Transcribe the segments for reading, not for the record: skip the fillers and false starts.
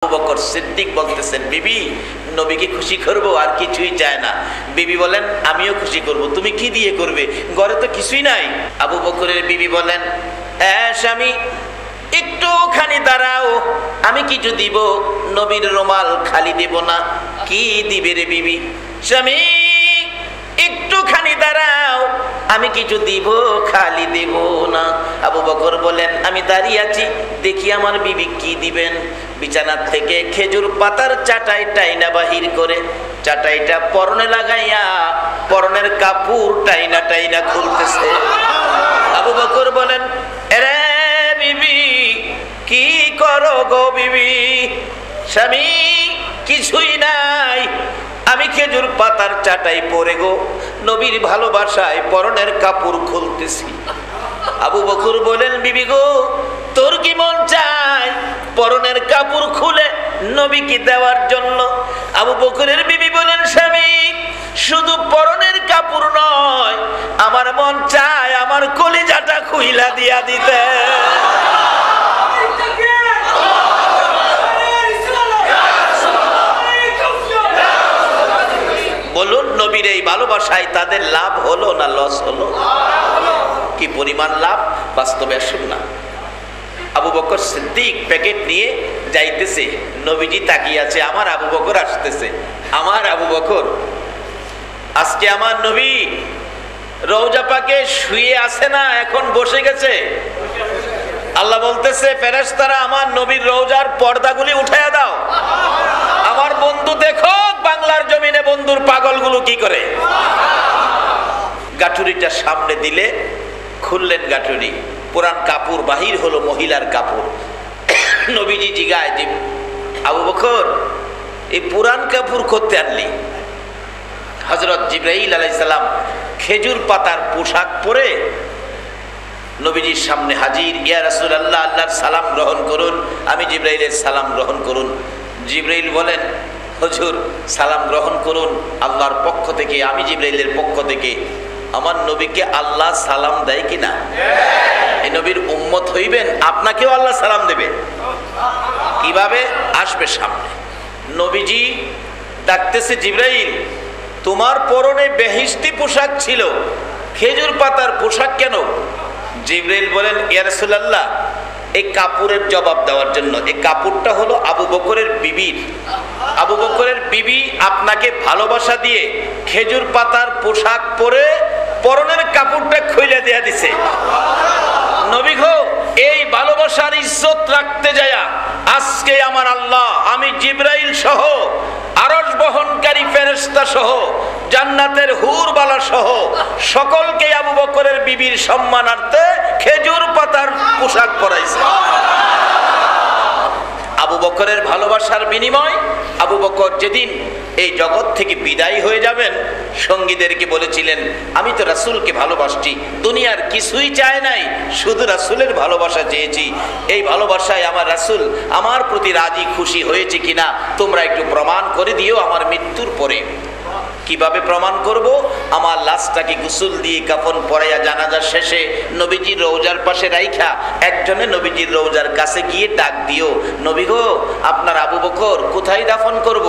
আবু বকর সিদ্দিক বলতেছেন, বিবি নবীকে খুশি করব, আর কিছুই চায় না। বিবি বলেন, আমিও খুশি করব। তুমি কি দিয়ে করবে? ঘরে তো কিছুই নাই। আবু বকরের বিবি বলেন, হ্যাঁ স্বামী, একটুখানি দাঁড়াও, আমি কিছু দিব। নবীর রুমাল খালি দেব না। কি দিবে রে বিবি? স্বামী একটুখানি দাঁড়াও, আমি কিছু দিব, খালি দেব না। আবু বকর বলেন, আমি দাঁড়িয়ে আছি, দেখি আমার বিবি কি দিবেন। বিছানার থেকে খেজুর পাতার চাটাই টাইনা বাহির করে চাটাইটা পরনে লাগাইয়া পরনের কাপড় টাইনা টাইনা খুলতেছে। আবু বকর বলেন, এরে বিবি, কি করো গো বিবি? স্বামী কিছুই নাই, আমি খেজুর পাতার চাটাই পরে গো নবীর ভালোবাসায় পরনের কাপড় খুলতেছি। আবু বকর বলেন, বিবি গো, তোর কি মন চায় পরনের কাপড় খুলে নবীকে দেওয়ার জন্য? আবু বকরের বিবি বলেন, স্বামী শুধু পরনের কাপড় নয়, আমার মন চায় আমার কলিজাটা খুইলা দিয়া দিতে। বলুন, নবীর এই ভালোবাসায় তাদের লাভ হলো না লস হলো? কি পরিমাণ লাভ বাস্তবে আসুন না। আবু বকর সিদ্দিক প্যাকেট নিয়ে যাইতেছে, নবীজি তাকিয়ে আছে, আমার আবু বকর আসতেছে। আমার আবু বকর, আজকে আমার নবী রওজা পাকে শুয়ে আছে না, এখন বসে গেছে। আল্লাহ বলতেছে, ফেরেশতারা আমার নবীর রওজার পর্দাগুলি উঠাইয়া দাও। আমার বন্ধু দেখো বাংলার জমিনে বন্ধুর পাগলগুলো কি করে। গাঠুরিটা সামনে দিলে খুললেন গাঠুরি, পুরান কাপড় বাহির হলো, মহিলার কাপড়। নবীজি জিগায় যে, আবু বকর এই পুরান কাপড় করতে আনলি? হযরত জিবরাইল আলাইহিস সালাম খেজুর পাতার পোশাক পরে নবীজির সামনে হাজির। ইয়া রাসূলুল্লাহ, আল্লাহর সালাম গ্রহণ করুন। আমি জিবরাইলের সালাম গ্রহণ করুন। জিবরাইল বলেন, হুজুর সালাম গ্রহণ করুন আল্লাহর পক্ষ থেকে, আমি জিবরাইলের পক্ষ থেকে। আমার নবীকে আল্লাহ সালাম দেয় কিনা? এই নবীর উম্মত হইবেন, আপনাকেও আল্লাহ সালাম দেবে। কিভাবে? আসবে সামনে। নবীজি ডাকতেছে, জিবরাইল তোমার পরনে বেহেশতি পোশাক ছিল, খেজুর পাতার পোশাক কেন? জিবরাইল বলেন, ইয়া রাসূলুল্লাহ, এই কাপড়ের জবাব দেওয়ার জন্য। এই কাপড়টা হলো আবু বকরের বিবির। আবু বকরের বিবি আপনাকে ভালোবাসা দিয়ে খেজুর পাতার পোশাক পরে পরনের কাপড়টা খুলে দেয়া দিছে। নবী গো, এই ভালোবাসার ইজ্জত রাখতে যায়া আজকে আমার আল্লাহ, আমি জিবরাইল সহ আরশ বহনকারী ফেরেশতা সহ জান্নাতের হুরবালা সহ সকলকে আবু বকরের বিবির সম্মানার্থে খেজুর পাতার পোশাক পরাইছে। আবু বকরের ভালোবাসার বিনিময় আবু বকর যেদিন এই জগৎ থেকে বিদায় হয়ে যাবেন, সঙ্গীদেরকে বলেছিলেন, আমি তো রাসূলকে ভালোবাসছি, দুনিয়ার কিছুই চায় নাই, শুধু রাসূলের ভালোবাসা চেয়েছি। এই ভালোবাসায় আমার রাসূল আমার প্রতি রাজি খুশি হয়েছে কিনা তোমরা একটু প্রমাণ করে দিও আমার মৃত্যুর পরে। কিভাবে প্রমাণ করব? আমার লাশটাকে গোসল দিয়ে কাফন পরাইয়া জানাজা শেষে নবীজির রওজার পাশে রাইখা একজনে নবীজির রওজার কাছে গিয়ে ডাক দিও, নবী গো, আপনার আবু বকর কোথায় দাফন করব?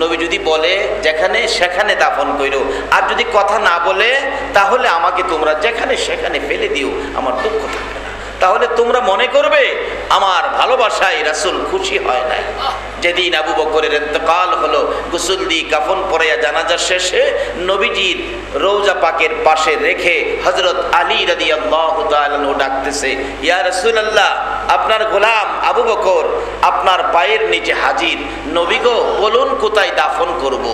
নবী যদি বলে যেখানে সেখানে দাফন কইরো, আর যদি কথা না বলে তাহলে আমাকে তোমরা যেখানে সেখানে ফেলে দিও, আমার দুঃখ থাকবে না। তাহলে তোমরা মনে করবে আমার ভালোবাসায় রাসূল খুশি হয় নাই। যেদিন আবু বকরের ইন্তেকাল হলো, গোসল দিয়ে কাফন পরাইয়া জানাজা শেষে নবীজির রওজা পাকের পাশে রেখে হযরত আলী রাদিয়াল্লাহু তাআলা আনহু ডাকতেছে, ইয়া রাসূলুল্লাহ, আপনার গোলাম আবু বকর আপনার পায়ের নিচে হাজির। নবী গো, বলুন কোথায় দাফন করব?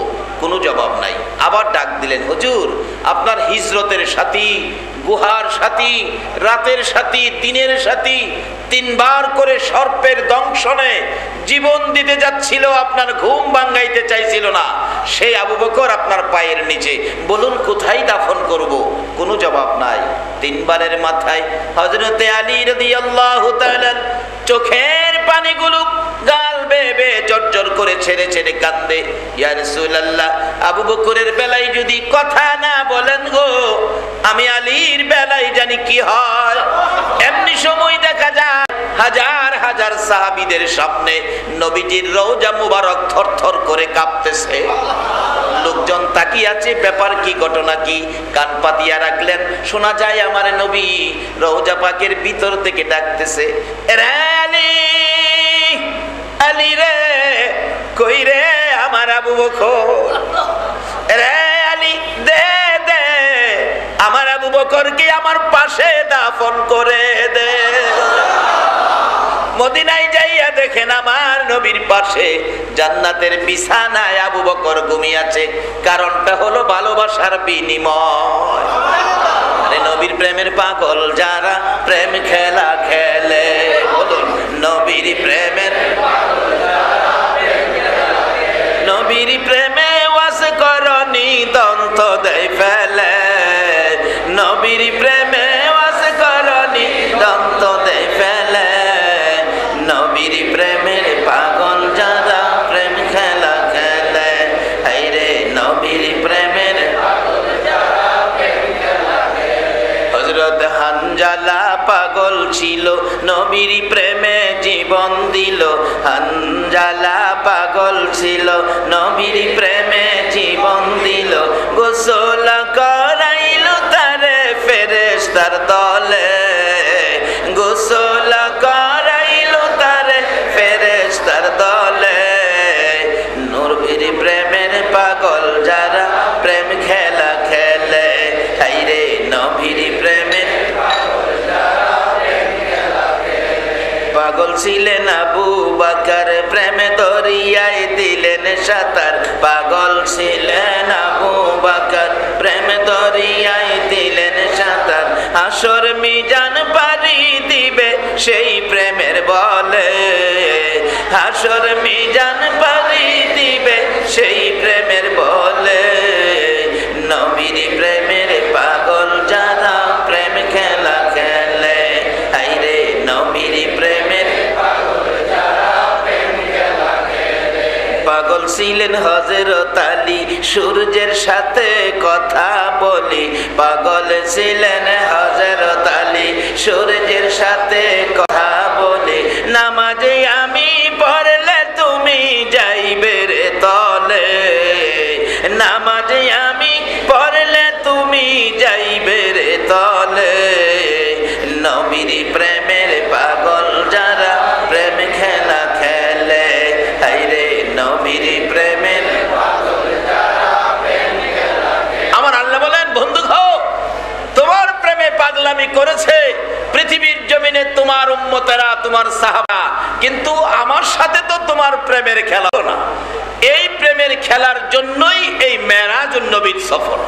কোনো জবাব নাই। আবার ডাক দিলেন, হুজুর আপনার হিজরতের সাথী, গুহার সাথী, রাতের সাথী, দিনের সাথী, তিনবার করে সর্পের দংশনে জীবন দিতে যাচ্ছিল, আপনার ঘুম ভাঙাইতে চাইছিল না, সেই আবু বকর আপনার পায়ের নিচে, বলুন কোথায় দাফন করব? কোনো জবাব নাই। তিনবারের মাথায় হযরতে আলী রাদিয়াল্লাহু তাআলা চোখের পানিগুলো গাল বেয়ে বেয়ে জর্জর করে ছেড়ে ছেড়ে কান্দে। ইয়া রাসূলুল্লাহ, আবু বকরের বেলায় যদি কথা না বলেন গো, আমি আলীর বেলায় জানি কি হয়। এমনি সময় দেখা যায় হাজার হাজার সাহাবীদের সামনে নবীজির রওজা মুবারক থরথর করে কাঁপতেছে। লোকজন তাকিয়ে আছে, ব্যাপার কি, ঘটনা কি? কান পাতিয়া রাখলেন, শোনা যায় আমার নবী রওজা পাকের ভিতর থেকে ডাকতেছে, রে আলী, আলী রে, কই রে আমার আবু বকর, রে আলী, দে দে আমার আবু বকরকে আমার পাশে দাফন করে দে। মদিনায় যাইয়া দেখেন আমার নবীর পাশে জান্নাতের বিছানায় আবু বকর ঘুমিয়ে আছে। কারণটা হলো ভালোবাসার বিনিময়। আরে নবীর প্রেমের পাগল যারা প্রেম খেলা খেলে, বলুন নবীর প্রেমের, নবীর প্রেমে ওয়াজ করনি দন্ত দেয় ফেলে, নবীর প্রেমে ওয়াজ করনি দন্ত দেয় ফেলে, নবীর প্রেমের পাগল যারা প্রেম খেলা খেলে, হায়রে নবীর প্রেমের পাগল যারা প্রেম খেলা খেলে। হযরত হানজালা পাগল ছিল, নবীর প্রেমে জীবন দিল। হানজালা পাগল ছিল, নবীর প্রেমে জীবন দিল। গোসল করাইল তারে ফেরেশতার দলে, গোসল করাইল তারে ফেরেশতার দলে। নবীর প্রেমের পাগল যারা প্রেম খেলা খেলে, হায়রে নবীর প্রেমের পাগল ছিলেন আবু বকর, প্রেমে দরিয়ায় দিলেন সাঁতার। পাগল ছিলেন আবু বকর, প্রেমে দরিয়ায় দিলেন সাঁতার। হাসর মিজান পারি দিবে সেই প্রেমের বলে, হাসর মিজান পারি দিবে সেই প্রেমের বলে। নবীর প্রেমের পাগল যারা প্রেম খেলা খেলে, হায়রে নবীর প্রেমের পাগল যারা প্রেম খেলা খেলে। পাগল ছিলেন হযরত আলী, সূর্যের সাথে কথা বলি। পাগল ছিলেন হযরত আলী, সূর্যের সাথে কথা বলি। নামাজে আমি পড়লে তুমি যাইবে রে তলে, নামাজে আমি পড়লে তুমি যাইবে রে তলে। নবীর প্রেমের পাগল যারা প্রেম খেলা খেলে, হায়রে নবীর প্রেমের পাগল যারা প্রেম খেলা খেলে। আমার আল্লাহ বলেন, বন্ধু গো, তোমার প্রেমে পাগলামি করেছে পৃথিবীর জমিনে তোমার উম্মতেরা, তোমার সাহাবা, কিন্তু আমার সাথে তো তোমার প্রেমের খেলা না। এই প্রেমের খেলার জন্যই এই মেরাজুন নবীর সফর।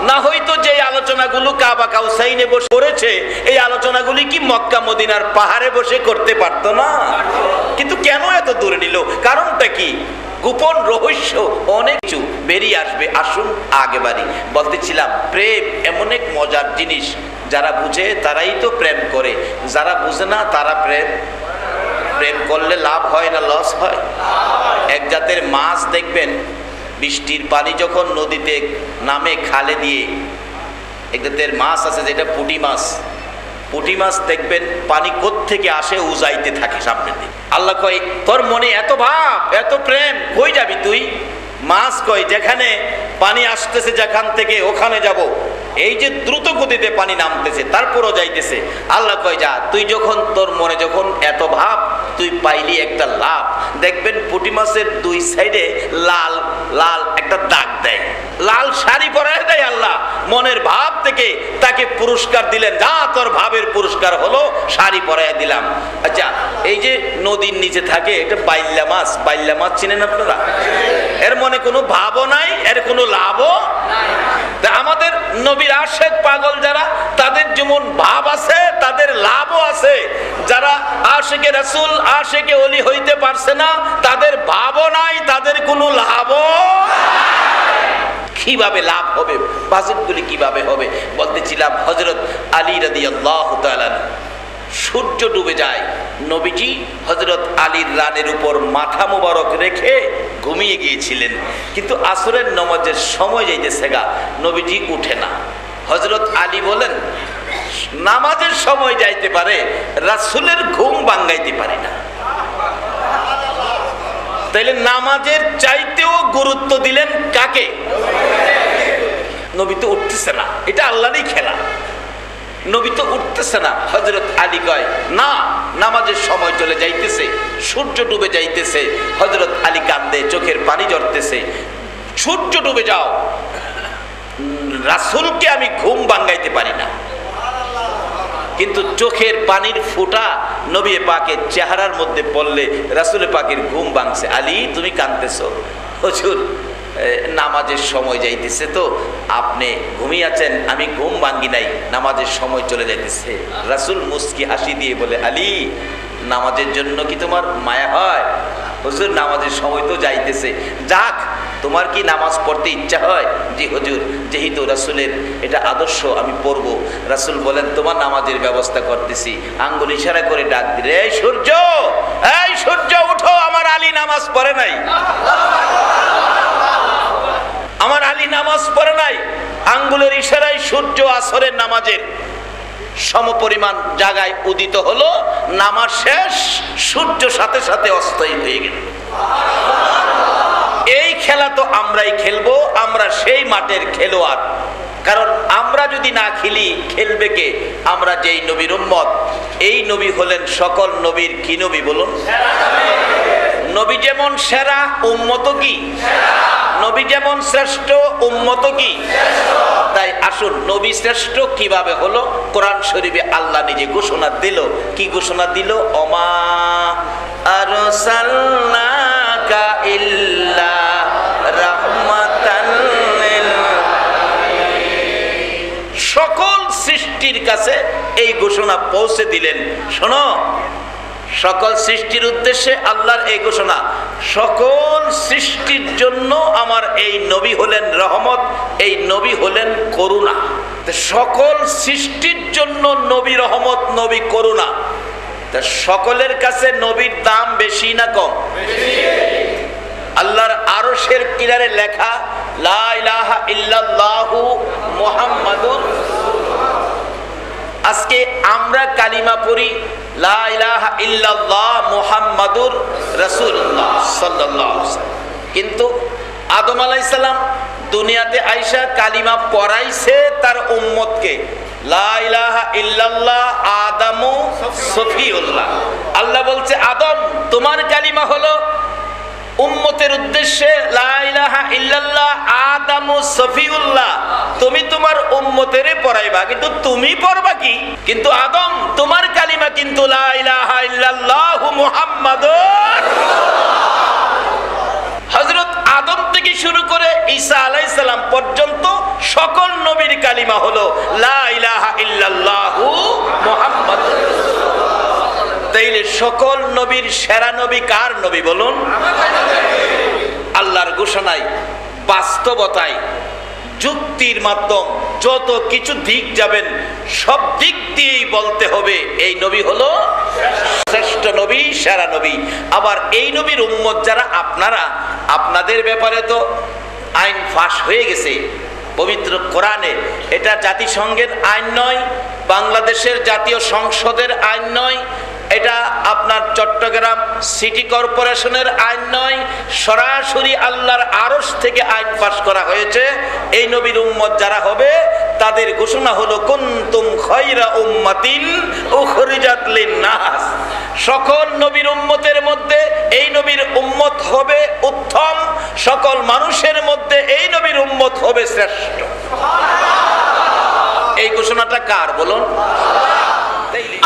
না হয়তো যে আলোচনাগুলো কাবা কাউসাইনে বসে করেছে, এই আলোচনাগুলি কি মক্কা মদিনার পাহাড়ে বসে করতে পারতো না? কিন্তু কেন এত দূরে নিল? কারণটা কি? গোপন রহস্য অনেক কিছু বেরিয়ে আসবে। আসুন আগে বাড়ি। বলতেছিলাম, প্রেম এমন এক মজার জিনিস, যারা বুঝে তারাই তো প্রেম করে, যারা বুঝে না তারা প্রেম করলে লাভ হয় না লস হয়? এক জাতের মাছ দেখবেন, বৃষ্টির পানি যখন নদীতে নামে খালে দিয়ে, এক জাতের মাছ আছে যেটা পুঁটি মাছ। পুঁটি মাছ দেখবেন পানি কোত্থেকে আসে, উজাইতে থাকে সামনের দিকে। আল্লাহ কয়, তোর মনে এত ভাব, এত প্রেম, কই যাবি তুই? মাছ কয়, যেখানে পানি আসতেছে যেখান থেকে ওখানে যাব। এই যে দ্রুত গতিতে পানি নামতেছে তারপরও যাইতেছে। আল্লাহ কয়, যা, তুই যখন তোর মনে যখন এত ভাব, তুই পাইলি একটা লাভ। দেখবেন পুঁটি মাছের দুই সাইডে লাল লাল একটা দাগ দেয়, লাল শাড়ি পরায় দেয় আল্লাহ। মনের ভাব থেকে তাকে পুরস্কার দিলেন, যা তোর ভাবের পুরস্কার হলো, শাড়ি পরায় দিলাম। আচ্ছা, এই যে নদীর নিচে থাকে, এটা বাইল্লা মাছ। বাইল্লা মাছ চিনেন আপনারা? এর মনে কোনো ভাবও নাই, এর কোনো লাভও নাই। আমাদের নবীর আশেক পাগল যারা, তাদের যেমন ভাব আছে তাদের লাভও আছে। যারা আশেকে রাসূল, আশেকে ওলি হইতে পারছে না, তাদের ভাবও নাই, তাদের কোনো লাভও। কিভাবে লাভ হবে, বাজেটগুলি কিভাবে হবে? বলতেছিলাম, হযরত আলী রাদিয়াল্লাহু তাআলা, সূর্য ডুবে যায়, নবীজি হযরত আলীর রানের উপর মাথা মোবারক রেখে ঘুমিয়ে গিয়েছিলেন। কিন্তু আসরের নামাজের সময় যাইতেছে গা, নবীজি উঠে না। হযরত আলী বলেন, নামাজের সময় যাইতে পারে, রাসূলের ঘুম ভাঙাইতে পারে না। তাইলে নামাজের চাইতেও গুরুত্ব দিলেন কাকে? নবী তো উঠতেছে না, এটা আল্লাহরই খেলা। নবী তো উঠতেছে না। হযরত আলী কয় না, নামাজের সময় চলে যাইতেছে, সূর্য ডুবে যাইতেছে। হযরত আলী কান্দে, চোখের পানি ঝরতেছে। সূর্য ডুবে যাও, রাসূলকে আমি ঘুম ভাঙাইতে পারি না। কিন্তু চোখের পানির ফোঁটা নবী পাকের চেহারার মধ্যে পড়লে রাসূল পাকের ঘুম ভাঙছে। আলী তুমি কাঁদতেছো? হুজুর নামাজের সময় যাইতেছে তো আপনি ঘুমিয়ে আছেন, আমি ঘুম ভাঙ্গি নাই, নামাজের সময় চলে যাইতেছে। রাসূল মুস্কি হাসি দিয়ে বলে আলী নামাজের জন্য কি তোমার মায়া হয়? হুজুর নামাজের সময় তো যাইতেছে, যাক তোমার কি নামাজ পড়তে ইচ্ছা হয়? জি হুজুর, যেহেতু রাসূলের এটা আদর্শ আমি পড়বো। রাসূল বলেন তোমার নামাজের ব্যবস্থা করতেছি। আঙ্গুল ইশারা করে ডাক দিলে এই সূর্য, এই সূর্য উঠো, আমার আলী নামাজ পড়ে নাই, আমার আলী নামাজ পড়ে নাই। আঙ্গুলের ইশারায় সূর্য আসরের নামাজের সমপরিমাণ জায়গায় উদিত হলো। নামাজ শেষ, সূর্য সাথে সাথে অস্তই হয়ে গেল। এই খেলা তো আমরাই খেলবো, আমরা সেই মাঠের খেলোয়াড়। কারণ আমরা যদি না খেলি খেলবে কে? আমরা যেই নবীর উম্মত, এই নবী হলেন সকল নবীর কি নবী বলুন? নবী যেমন সেরা, উম্মত কি? নবী যেমন শ্রেষ্ঠ, উম্মত কি? তাই আসুন, নবী শ্রেষ্ঠ কিভাবে হলো? কোরআন শরীফে আল্লাহ নিজে ঘোষণা দিল। কি ঘোষণা দিল? ওমা আরসালনাকা ইল্লা রাহমাতান লিল আলামিন। সকল সৃষ্টির কাছে এই ঘোষণা পৌঁছে দিলেন। শোনো, সকল সৃষ্টির উদ্দেশ্যে আল্লাহর এই ঘোষণা, সকল সৃষ্টির জন্য আমার এই নবী হলেন রহমত, এই নবী হলেন করুণা। সকল সৃষ্টির জন্য নবী রহমত, নবী করুণা। সকলের কাছে নবীর দাম বেশি না কম? আল্লাহর আরশের কিনারে লেখা লা ইলাহা ইল্লাল্লাহু মুহাম্মাদুর। আজকে আমরা কালিমা পড়ি লা ইলাহা ইল্লাল্লাহ মুহাম্মাদুর রাসূলুল্লাহ সাল্লাল্লাহু আলাইহি ওয়াসাল্লাম, কিন্তু আদম আলাইহিস সালাম দুনিয়াতে আইসা কালিমা পড়াইছে তার উম্মতকে লা ইলাহা ইল্লাল্লাহ আদামু সফিউল্লাহ। আল্লাহ বলছে আদম তোমার কালিমা হলো উম্মতের উদ্দেশ্যে লা ইলাহা ইল্লাল্লাহ আদামু সফিউল্লাহ, তুমি তোমার উম্মতেরে পড়াইবা, কিন্তু তুমি পড়বা কি? কিন্তু আদম তোমার কালিমা কিন্তু লা ইলাহা ইল্লাল্লাহু মুহাম্মাদুর। হযরত আদম থেকে শুরু করে ঈসা আলাইহিস সালাম পর্যন্ত সকল নবীর কালিমা হলো লা ইলাহা ইল্লাল্লাহু মুহাম্মাদুর। তাইলে সকল নবীর সেরা নবী কার নবী বলুন? আল্লাহর ঘোষণায়, বাস্তবতায়, যুক্তির মাধ্যম যত কিছু দিক যাবেন সব দিক দিয়েই বলতে হবে এই নবী হলো শ্রেষ্ঠ নবী, সেরা নবী। আবার এই নবীর উম্মত যারা আপনারা, আপনাদের ব্যাপারে তো আইন ফাঁস হয়ে গেছে পবিত্র কোরআনে। এটা জাতিসংঘের আইন নয়, বাংলাদেশের জাতীয় সংসদের আইন নয়, এটা আপনার চট্টগ্রাম সিটি কর্পোরেশনের আইন নয়, সরাসরি আল্লাহর আরশ থেকে আইন পাস করা হয়েছে। এই নবীর উম্মত যারা হবে তাদের ঘোষণা হলো কুনতুম খায়রা উম্মাতিন উখরিজাত লিন-নাস। সকল নবীর উম্মতের মধ্যে এই নবীর উম্মত হবে উত্তম, সকল মানুষের মধ্যে এই নবীর উম্মত হবে শ্রেষ্ঠ। এই ঘোষণাটা কার বলুন?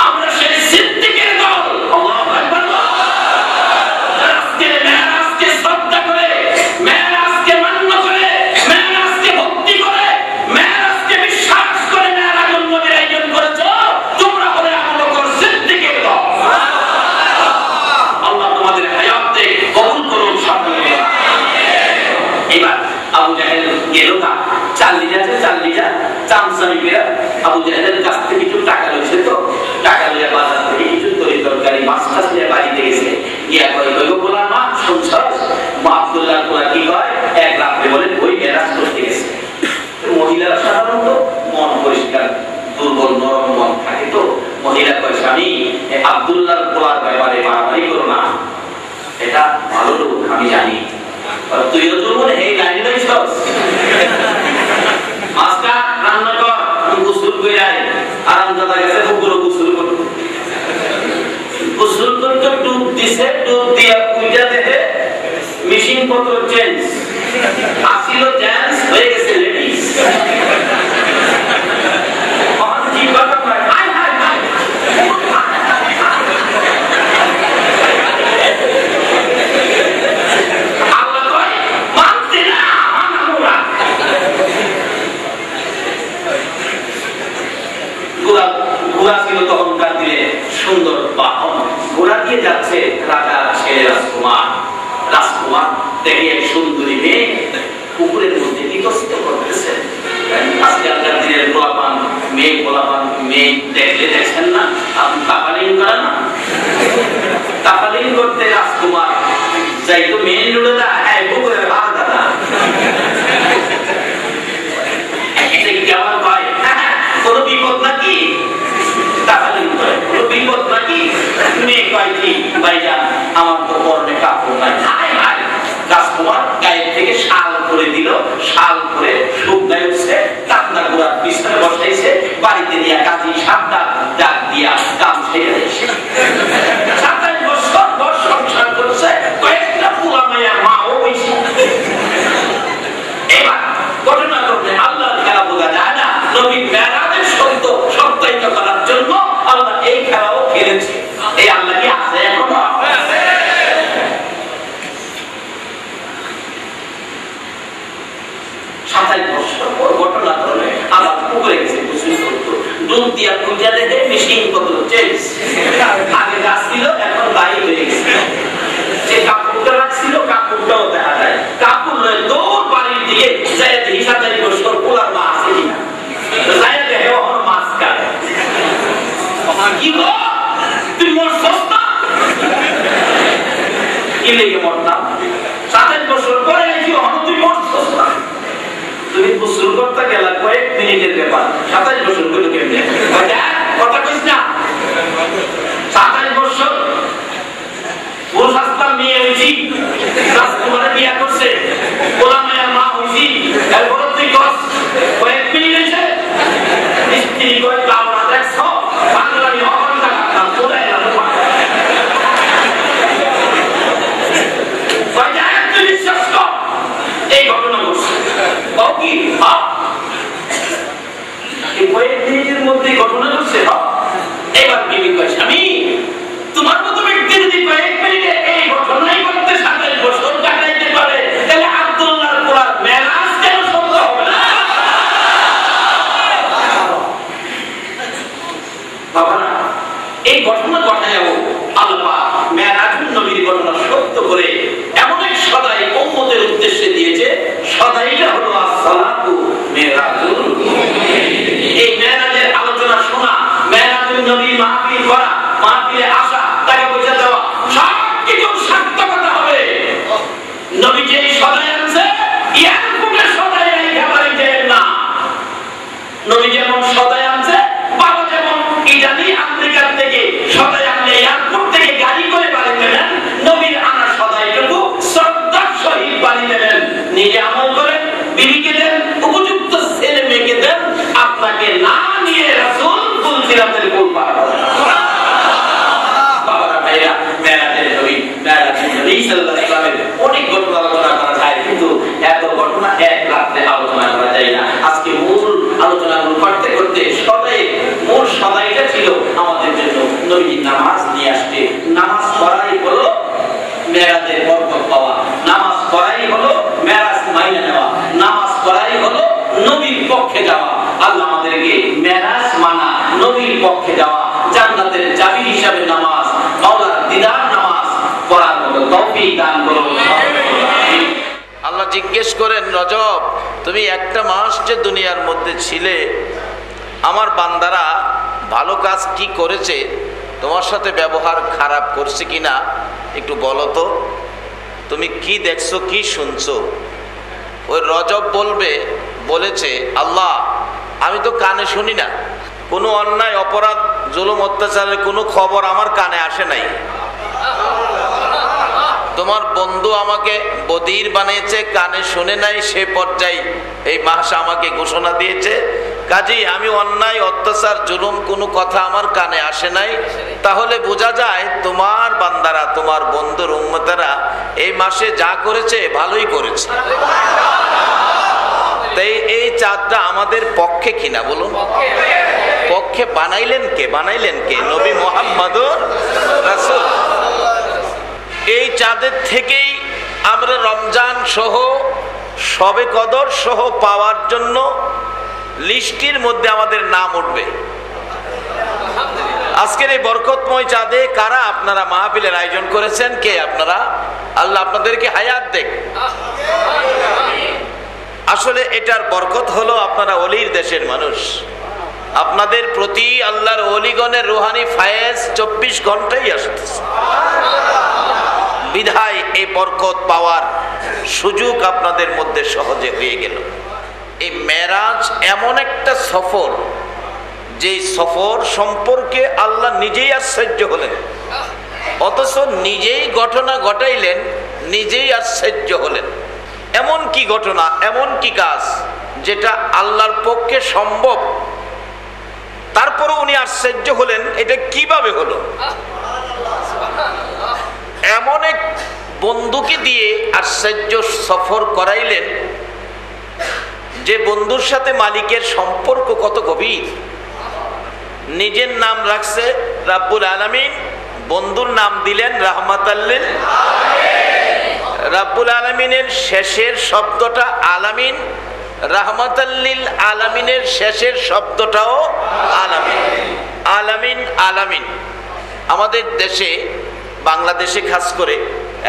আমরা সেই সিদ্দিকের দল। আল্লাহু আকবার। আজকে মেরাজকে শ্রদ্ধা করে, মেরাজকে মান্য করে, মেরাজকে ভক্তি করে, মেরাজকে বিশ্বাস করে মেরাজুল নবীর আয়োজন করেছো, তোমরা হলে আবু বকর সিদ্দিকের দল। আল্লাহ তোমাদের হায়াতে কবুল করুন সকলে। এবার আবু জাহেল গেল না, চামচামিকেরা আবু জাহেলের কাছ থেকে কিছু টাকা লইছে, তো টাকা লইয়া বাজার থেকে কিছু তরকারি মাছ টাছ নিয়ে বাড়িতে গেছে। গিয়া কয় কইব বলার মা শুনছ মা আব্দুল্লাহ কোরা কি হয়, এক রাত্রে বলে ওই মেরাজ করতে গেছে। মহিলারা সাধারণত মন পরিষ্কার, দুর্বল নরম মন থাকে তো মহিলা কয় স্বামী আব্দুল্লাহর পোলার ব্যাপারে বাড়াবাড়ি করো না, এটা ভালো লোক আমি জানি, তুইও দুর্বল এই লাইন লইছস, মাছটা রান্না কর গোসল করে আয়, আরামদাদা গেছে পুকুরে গোসল করতে, গোসল করতে ডুব দিছে, ডুব দিয়া পুইটা দেখে মেশিন পত্র চেঞ্জ, আসিল জেন্টস হয়ে গেছে লেডিস। ঘোড়া ছিল তখনকার দিনে সুন্দর বাহন, ঘোড়া দিয়ে যাচ্ছে রাজা ছেলে রাজকুমার, রাজকুমার দেখে এক সুন্দরী মেয়ে পুকুরের মধ্যে বিকশিত করতেছে। আজকালকার দিনের গোলাপান মেয়ে দেখলে দেখছেন না, আপনি তাপালিং করেন না, তাপালিং করতে রাজকুমার যাই তো মেয়ে লুড়ে দা হ্যাঁ পুকুরের ভাড়া দাদা এটা কেমন হয়, কোনো বিপদ নাকি, তাপালিং করে কোনো বিপদ নাকি, মেয়ে কয় কি ভাইজান আমার তো পরনে কাপড় নাই, হায় হায় রাজকুমার গায়ের থেকে শাল করে দিল, শাল করে শুকনায় উঠছে, কান্না গোড়ার পিছনে বসাইছে, বাড়িতে নিয়ে কাজী সাতটা ডাক দিয়া কাম ছেড়ে দিয়েছে। 27 বছর পর সংসার করছে, কয়েকটা পোলা মায়ের মাও হয়েছে। এবার ঘটনা করতে আল্লাহর খেলা বোঝা যায় না, নবী মেরাজের সত্য সত্যায়িত করার জন্য আল্লাহ এই খেলাও খেলেছে। এই আল্লাহ কি আছে এখনো? ঘটনা করলে আবার পুকুরে গেছে গোসল করতো, ডুব দিয়া পূজা দেখে মেশিন কত চেঞ্জ, আগে গাছ ছিল এখন দায়ী হয়ে গেছে, যে কাপড়টা রাখছিল কাপড়টাও দেখা যায়, কাপড় নয় দৌড় বাড়ির দিকে যাই দেখি 27 বছর পোলার মা আছে কিনা, যাই দেখে ওখানে মাছ কাটে, কি গো তুই মরছস না, কি লেগে মরতাম, 27 বছর পরে আইছি ওখানে তুই মরছস না, তুমি গোসল করতে গেলা কয়েক মিনিটের ব্যাপার, 27 বছর করে কেমনে কথা কইস না, 27 বছর পুরুষ আসলাম মেয়ে হয়েছি, রাজকুমারে বিয়া করছে, ওরা মেয়ের মা হয়েছি, এরপর তুই কয়েক মিনিট হয়েছে, স্ত্রী কয়েক লাউনা দেখছ বাংলানি অঘন্টা কাটতাম চলে এলাম, তুই বিশ্বাস কর এই ঘটনা ঘটছে কি কয়েক মিনিটের মধ্যে ঘটনা ঘটছে। এবার বিবি কয় স্বামী তোমার মতো ব্যক্তি যদি কয়েক মিনিটে এই ঘটনাই করতে 27 বছর কাটাইতে পারে তাহলে আব্দুল্লাহর পোলার মেরাজ কেন সম্ভব হবে না? বাবা না এই ঘটনা ঘটায়ও আল্লাহ মেরাজুন নবীর ঘটনা সত্য করে এমন এক সদাই উম্মতের উদ্দেশ্যে দিয়েছে, সদাইটা হলো আসসালাতু মেরাজুল মুমিনিন। এই মেরাজের আলোচনা শোনা, মেরাজুন নবীর মাহফিল করা, মাহফিলে আসা, টাকা পয়সা দেওয়া সব কিছু সার্থকতা হবে। নবী যে সদাই আনছে এয়ারপোর্টে সদাই নাই খাবারই দেন না, নবী যেমন সদাই আনছে বাবা যেমন ইটালি আমেরিকার থেকে সদাই আনলে এয়ারপোর্ট থেকে গাড়ি করে বাড়ি দেবেন, নবীর আনা সদাইটুকু শ্রদ্ধার সহিত বাড়ি দেবেন, নিজে আমল করেন, বিবিকে দেন, উপযুক্ত ছেলে মেয়েকে দেন, আপনাকে না নিয়ে রাসূল ফুলসিরাতের ফুল পার করেন। বাবারা ভাইরা মেরাজের নবী সাল্লাল্লাহু আলাইহি ওয়াসাল্লামের অনেক ঘটনা আলোচনা করা যায়, কিন্তু এত ঘটনা এক রাতে আলোচনা করা যায় না। আজকে মূল আলোচনাগুলো করতে করতে সদাই মূল সদাইটা ছিল আমাদের জন্য নবী নামাজ নিয়ে আসছে। নামাজ পড়াই হলো মেরাজের বরকত পাওয়া, নামাজ পড়াই হলো মেরাজ মাইনে নেওয়া, নামাজ পড়াই হলো নবীর পক্ষে যাওয়া। আল্লাহ আমাদেরকে মেরাজ মানা, নবীর পক্ষে যাওয়া, জান্নাতের চাবি হিসাবে নামাজ, মাওলার দিদার নামাজ পড়ার মতো তৌফিক দান করুন। আল্লাহ জিজ্ঞেস করেন, রজব তুমি একটা মাস যে দুনিয়ার মধ্যে ছিলে, আমার বান্দারা ভালো কাজ কি করেছে, তোমার সাথে ব্যবহার খারাপ করছে কিনা একটু বলো তো, তুমি কি দেখছো কি শুনছো? ওই রজব বলেছে, আল্লাহ আমি তো কানে শুনি না, কোনো অন্যায় অপরাধ জুলুম অত্যাচারের কোনো খবর আমার কানে আসে নাই। তোমার বন্ধু আমাকে বধির বানিয়েছে, কানে শুনে নাই, সে পর্যায়ে এই মাস আমাকে ঘোষণা দিয়েছে। কাজেই আমি অন্যায় অত্যাচার জুলুম কোনো কথা আমার কানে আসে নাই। তাহলে বোঝা যায় তোমার বান্দারা, তোমার বন্ধুর উম্মতেরা এই মাসে যা করেছে ভালোই করেছে। তাই এই চাঁদটা আমাদের পক্ষে কিনা বলুন? পক্ষে বানাইলেন কে? বানাইলেন কে? নবী মুহাম্মদুর রাসূল। এই চাঁদের থেকেই আমরা রমজান সহ শবে কদর সহ পাওয়ার জন্য লিস্টির মধ্যে আমাদের নাম উঠবে। আজকের এই বরকতময় চাঁদে কারা আপনারা মাহফিলের আয়োজন করেছেন? কে আপনারা? আল্লাহ আপনাদেরকে হায়াত দেখ। আসলে এটার বরকত হলো আপনারা অলির দেশের মানুষ, আপনাদের প্রতি আল্লাহর অলিগণের রুহানি ফায়েজ 24 ঘন্টাই আসতেছে। বিধায় এই বরকত পাওয়ার সুযোগ আপনাদের মধ্যে সহজে হয়ে গেল। এই মেরাজ এমন একটা সফর, যে সফর সম্পর্কে আল্লাহ নিজেই আশ্চর্য হলেন, অথচ নিজেই ঘটনা ঘটাইলেন, নিজেই আশ্চর্য হলেন। এমন কি ঘটনা, এমন কি কাজ যেটা আল্লাহর পক্ষে সম্ভব, তারপরে উনি আশ্চর্য হলেন এটা কিভাবে হলো। এমন এক বন্ধুকে দিয়ে আশ্চর্য সফর করাইলেন, যে বন্ধুর সাথে মালিকের সম্পর্ক কত গভীর। নিজের নাম রাখছে রাব্বুল আলামিন, বন্ধুর নাম দিলেন রাহমাতাল লিল আলামিন। রাব্বুল আলামিনের শেষের শব্দটা আলামিন, রাহমাতাল লিল আলামিনের শেষের শব্দটাও আলামিন। আলামিন আলামিন। আমাদের দেশে, বাংলাদেশে খাস করে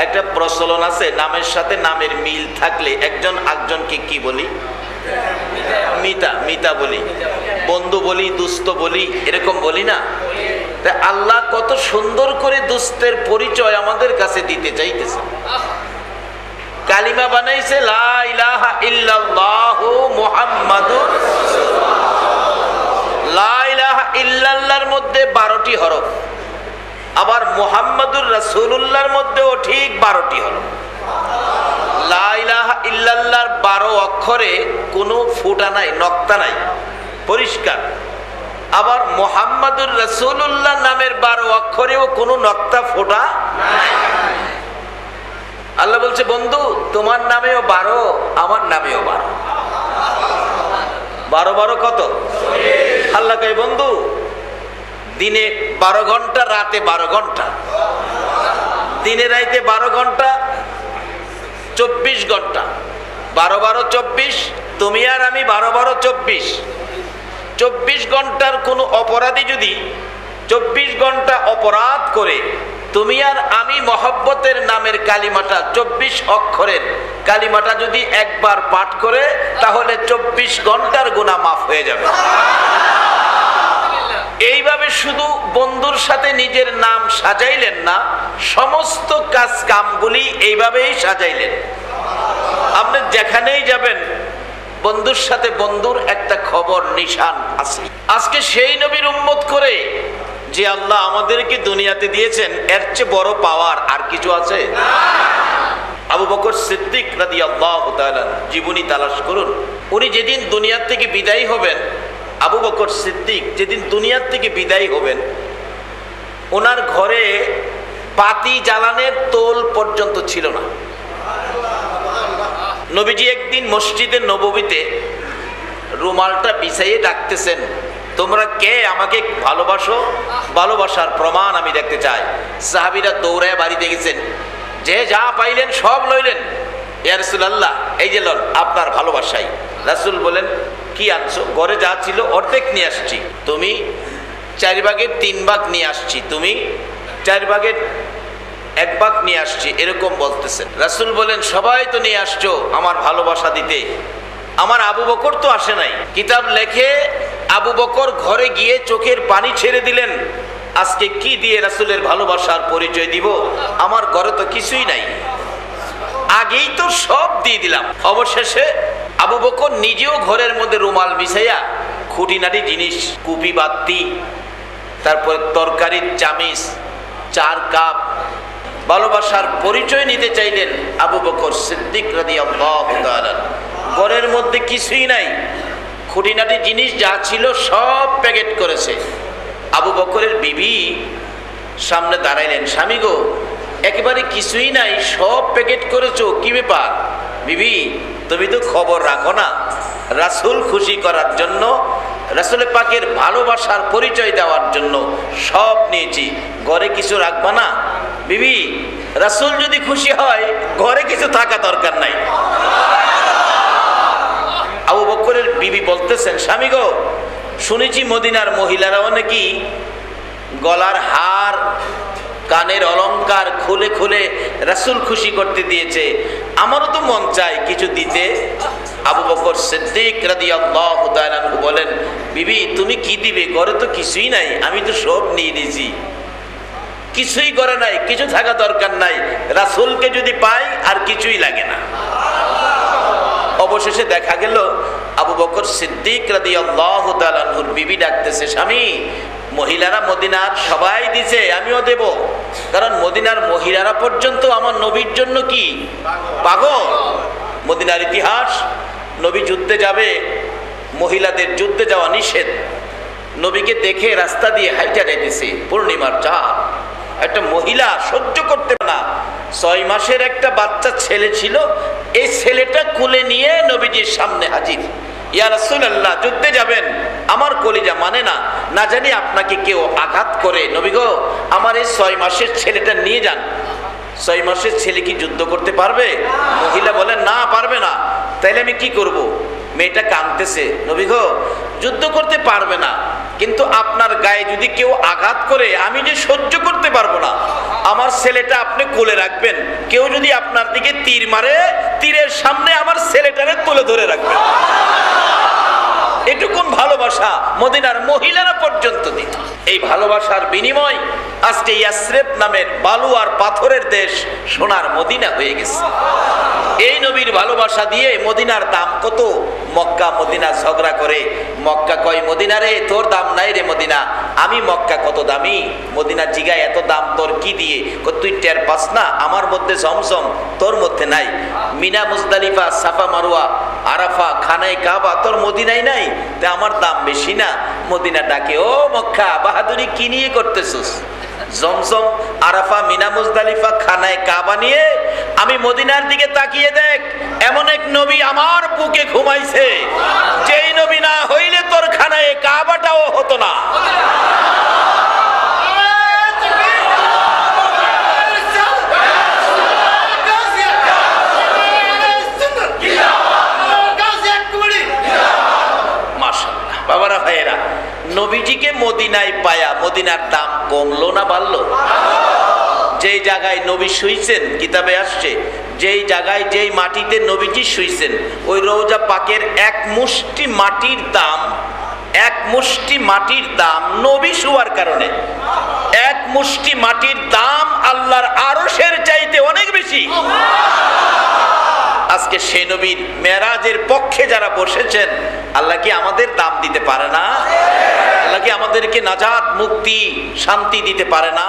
একটা প্রচলন আছে, নামের সাথে নামের মিল থাকলে একজন আরেকজনকে কি বলি? মিতা, মিতা বলি, বন্ধু বলি, দুস্ত বলি, এরকম বলি না? তা আল্লাহ কত সুন্দর করে দুস্তের পরিচয় আমাদের কাছে দিতে চাইতেছে। কালিমা বানাইছে লা ইলাহা ইল্লাল্লাহু মুহাম্মাদুর রাসূলুল্লাহ। লা ইলাহা ইল্লাল্লাহর মধ্যে 12টি হরফ, আবার মুহাম্মাদুর রাসূলুল্লাহর মধ্যেও ঠিক 12টি হরফ। লা ইলাহা ইল্লাল্লাহর 12 অক্ষরে কোনো ফুটা নাই, নক্তা নাই, পরিষ্কার। আবার মুহাম্মাদুর রাসূলুল্লাহ নামের 12 অক্ষরেও কোনো নক্তা ফোটা নাই। আল্লাহ বলছে বন্ধু তোমার নামেও 12, আমার নামেও 12। 12 12 কত? আল্লাহ কয় বন্ধু দিনে 12 ঘন্টা, রাতে 12 ঘন্টা, দিনে রাইতে 12 ঘন্টা, 24 ঘন্টা। 12 12 24, তুমি আর আমি 12 12 24। 24 ঘন্টার কোনো অপরাধী যদি 24 ঘন্টা অপরাধ করে, তুমি আর আমি মহব্বতের নামের কালিমাটা 24 অক্ষরের কালিমাটা যদি একবার পাঠ করে, তাহলে 24 ঘন্টার গুনাহ মাফ হয়ে যাবে। এইভাবে শুধু বন্ধুর সাথে নিজের নাম সাজাইলেন না, সমস্ত কাজ কামগুলি এইভাবেই সাজাইলেন। আপনি যেখানেই যাবেন বন্ধুর সাথে বন্ধুর একটা খবর নিশান আছে। আজকে সেই নবীর উম্মত করে যে আল্লাহ আমাদেরকে দুনিয়াতে দিয়েছেন, এর চেয়ে বড় পাওয়ার আর কিছু আছে? আবু বকর সিদ্দিক রাদিয়াল্লাহু তাআলা জীবনী তালাশ করুন। উনি যেদিন দুনিয়া থেকে বিদায় হবেন, আবু বকর সিদ্দিক যেদিন দুনিয়ার থেকে বিদায় হবেন, ওনার ঘরে বাতি জ্বালানোর তোল পর্যন্ত ছিল না। নবীজি একদিন মসজিদে নববীতে রুমালটা বিছাইয়ে ডাকতেছেন, তোমরা কে আমাকে ভালোবাসো? ভালোবাসার প্রমাণ আমি দেখতে চাই। সাহাবীরা দৌড়ায় বাড়িতে গেছেন, যে যা পাইলেন সব লইলেন। ইয়া রাসূলুল্লাহ, এই যে লন আপনার ভালোবাসাই। রাসূল বলেন, কি আনছো? ঘরে যা ছিল অর্ধেক নিয়ে আসছি, তুমি 4 ভাগের 3 ভাগ নিয়ে আসছি, তুমি 4 ভাগের 1 ভাগ নিয়ে আসছি, এরকম বলতেছেন। রাসূল বলেন, সবাই তো নিয়ে আসছো আমার ভালোবাসা দিতে, আমার আবু বকর তো আসে নাই। কিতাব লেখে আবু বকর ঘরে গিয়ে চোখের পানি ছেড়ে দিলেন, আজকে কি দিয়ে রাসূলের ভালোবাসার পরিচয় দিব? আমার ঘরে তো কিছুই নাই, আগেই তো সব দিয়ে দিলাম। অবশেষে আবু বকর নিজেও ঘরের মধ্যে রুমাল বিছাইয়া খুঁটিনাটি জিনিস, কুপি বাতি, তারপরে তরকারির চামিচ, 4 কাপ। ভালোবাসার পরিচয় নিতে চাইলেন আবু বকর সিদ্দিক রাদিয়াল্লাহু তাআলা। ঘরের মধ্যে কিছুই নাই, খুঁটিনাটি জিনিস যা ছিল সব প্যাকেট করেছে। আবু বকরের বিবি সামনে দাঁড়াইলেন, স্বামী গো, একেবারে কিছুই নাই, সব প্যাকেট করেছো, কি ব্যাপার? বিবি, তুমি তো খবর রাখো না। রাসূল খুশি করার জন্য, রাসূল পাকের ভালোবাসার পরিচয় দেওয়ার জন্য সব নিয়েছি, ঘরে কিছু রাখবা না? বিবি, রাসূল যদি খুশি হয় ঘরে কিছু থাকা দরকার নাই। আবু বকরের বিবি বলতেছেন, স্বামী গো, শুনেছি মদিনার মহিলারাও নাকি গলার হার, কানের অলংকার খুলে খুলে রাসূল খুশি করতে দিয়েছে, আমারও তো মন চায় কিছু দিতে। আবু বকর সিদ্দিক রাদিয়াল্লাহু তাআলা বলেন, বিবি তুমি কি দিবে? ঘরে তো কিছুই নাই, আমি তো সব নিয়ে নিয়েছি, কিছুই করে নাই, কিছু থাকা দরকার নাই, রাসূলকে যদি পাই আর কিছুই লাগে না। অবশেষে দেখা গেল আবু বকর সিদ্দিক রাদিয়াল্লাহু তাআলা আনহুর বিবি ডাকতেছে, স্বামী, মহিলারা মদিনার সবাই দিছে, আমিও দেব, কারণ মদিনার মহিলারা পর্যন্ত আমার নবীর জন্য কি পাগল। মদিনার ইতিহাস, নবী যুদ্ধে যাবে, মহিলাদের যুদ্ধে যাওয়া নিষেধ। নবীকে দেখে রাস্তা দিয়ে হাইটা যাইতেছে, পূর্ণিমার চাঁদ, একটা মহিলা সহ্য করতে পারে না, 6 মাসের একটা বাচ্চা ছেলে ছিল, এই ছেলেটা কোলে নিয়ে নবীজির সামনে হাজির। ইয়া রাসূলুল্লাহ, যুদ্ধে যাবেন, আমার কলিজা মানে না, না জানি আপনাকে কেউ আঘাত করে, নবী গো আমার এই 6 মাসের ছেলেটা নিয়ে যান। 6 মাসের ছেলে কি যুদ্ধ করতে পারবে? মহিলা বলেন, না পারবে না। তাইলে আমি কি করব? মেয়েটা কাঁদতেছে, নবী গো যুদ্ধ করতে পারবে না, কিন্তু আপনার গায়ে যদি কেউ আঘাত করে আমি যে সহ্য করতে পারবো না, আমার ছেলেটা আপনি কোলে রাখবেন, কেউ যদি আপনার দিকে তীর মারে, তীরের সামনে আমার ছেলেটারে তুলে ধরে রাখবেন। এটুকুন ভালোবাসা মদিনার মহিলারা পর্যন্ত দিত। এই ভালোবাসার বিনিময় আজকে ইয়াসরিব নামের বালু আর পাথরের দেশ সোনার মদিনা হয়ে গেছে। এই নবীর ভালোবাসা দিয়ে মদিনার দাম কত? মক্কা মদিনা ঝগড়া করে, মক্কা কয় মদিনা রে তোর দাম নাই রে মদিনা, আমি মক্কা কত দামি, মদিনা জিগায় এত দাম তোর কি দিয়ে? তুই টের পাস না আমার মধ্যে জমজম, তোর মধ্যে নাই, মিনা মুজদালিফা সাফা মারওয়া আরাফা খানায় কাবা তোর মদিনায় নাই, তা আমার দাম বেশি না? মদিনা ডাকে, ও মক্কা বাহাদুরি কি নিয়ে করতেছিস? জমজম আরাফা মিনা মুজদালিফা খানায় কাবা নিয়ে আমি মদিনার দিকে তাকিয়ে দেখ, এমন এক নবী আমার বুকে ঘুমাইছে, যেই নবী না হইলে তোর খানায় কাবাটাও হতো না। মাশাআল্লাহ বাবারা ভাইয়েরা, নবীজিকে মদিনায় পায়া মদিনার দাম কমলো না বাড়লো? যেই জায়গায় নবী শুইছেন, কিতাবে আসছে, যেই জায়গায় যেই মাটিতে নবীজি শুইছেন, ওই রওজা পাকের এক মুষ্টি মাটির দাম, এক মুষ্টি মাটির দাম নবী শুয়ার কারণে, এক মুষ্টি মাটির দাম আল্লাহর আরশের চাইতে অনেক বেশি। আজকে সেই নবীর মেরাজের পক্ষে যারা বসেছেন, আল্লাহ কি আমাদের দাম দিতে পারে না? আল্লাহ কি আমাদেরকে নাজাত মুক্তি শান্তি দিতে পারে না?